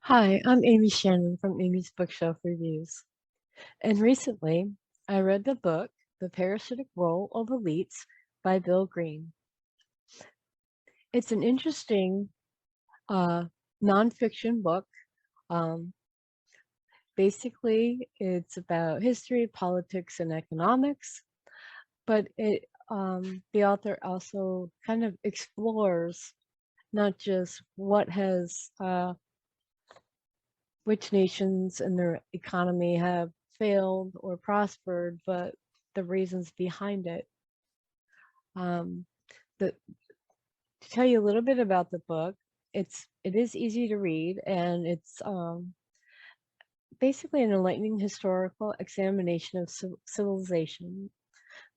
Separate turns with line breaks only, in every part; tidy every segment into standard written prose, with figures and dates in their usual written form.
Hi, I'm Amy Shannon from Amy's Bookshelf Reviews. And recently, I read the book, The Parasitic Role of Elites by Bill Greene. It's an interesting nonfiction book. Um, Basically, it's about history, politics, and economics, but the author also kind of explores not just which nations and their economy have failed or prospered, but the reasons behind it. Um, to tell you a little bit about the book, it is easy to read, and it's basically an enlightening historical examination of civilization.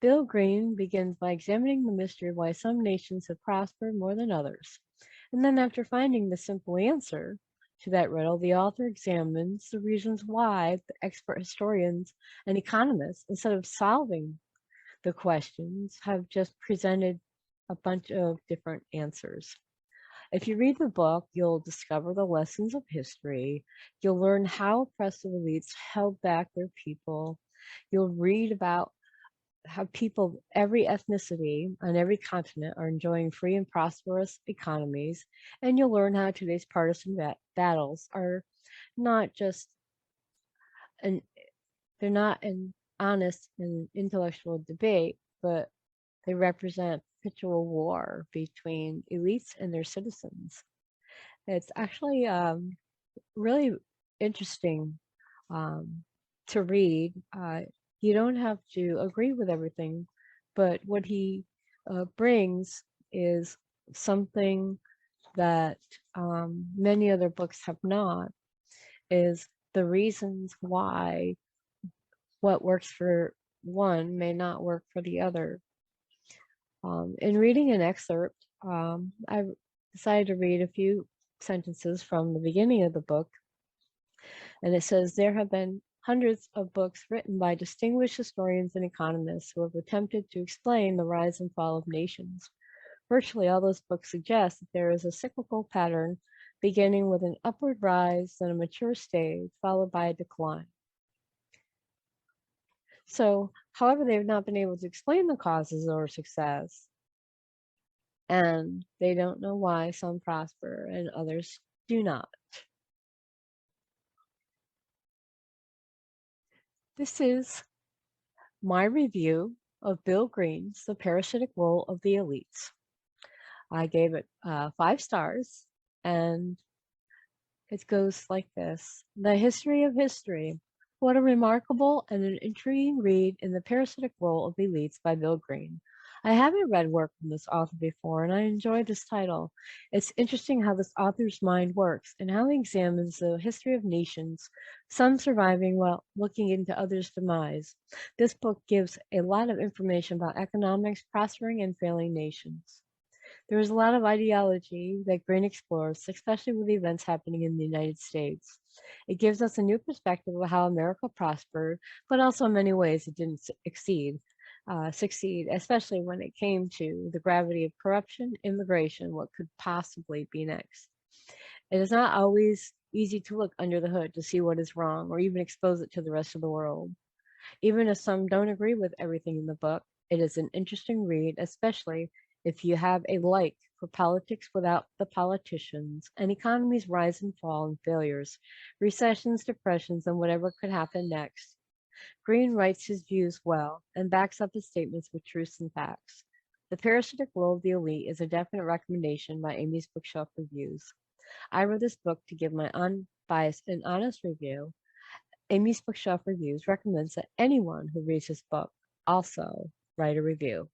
Bill Greene begins by examining the mystery of why some nations have prospered more than others. And then after finding the simple answer to that riddle, the author examines the reasons why the expert historians and economists, instead of solving the questions, have just presented a bunch of different answers. If you read the book, you'll discover the lessons of history. You'll learn how oppressive elites held back their people. You'll read about how people, every ethnicity on every continent, are enjoying free and prosperous economies, and you'll learn how today's partisan battles are not just an they're not an honest and intellectual debate, but they represent perpetual war between elites and their citizens. It's actually really interesting um, to read. You don't have to agree with everything, but what he brings is something that many other books have not, is the reasons why what works for one may not work for the other. In reading an excerpt, I decided to read a few sentences from the beginning of the book. And it says, there have been hundreds of books written by distinguished historians and economists who have attempted to explain the rise and fall of nations. Virtually all those books suggest that there is a cyclical pattern beginning with an upward rise, then a mature stage, followed by a decline. So, however, they have not been able to explain the causes or success, and they don't know why some prosper and others do not. This is my review of Bill Greene's The Parasitic Role of the Elites. I gave it 5 stars, and it goes like this. The history of history. What a remarkable and an intriguing read in The Parasitic Role of the Elites by Bill Greene. I haven't read work from this author before, and I enjoy this title. It's interesting how this author's mind works and how he examines the history of nations, some surviving while looking into others' demise. This book gives a lot of information about economics, prospering and failing nations. There is a lot of ideology that Greene explores, especially with the events happening in the United States. It gives us a new perspective of how America prospered, but also in many ways it didn't succeed, especially when it came to the gravity of corruption, immigration, what could possibly be next. It is not always easy to look under the hood to see what is wrong or even expose it to the rest of the world. Even if some don't agree with everything in the book, it is an interesting read, especially if you have a like for politics without the politicians, and economies rise and fall and failures, recessions, depressions, and whatever could happen next. Greene writes his views well and backs up his statements with truths and facts. The Parasitic Role of the Elite is a definite recommendation by Amy's Bookshelf Reviews. I read this book to give my unbiased and honest review. Amy's Bookshelf Reviews recommends that anyone who reads this book also write a review.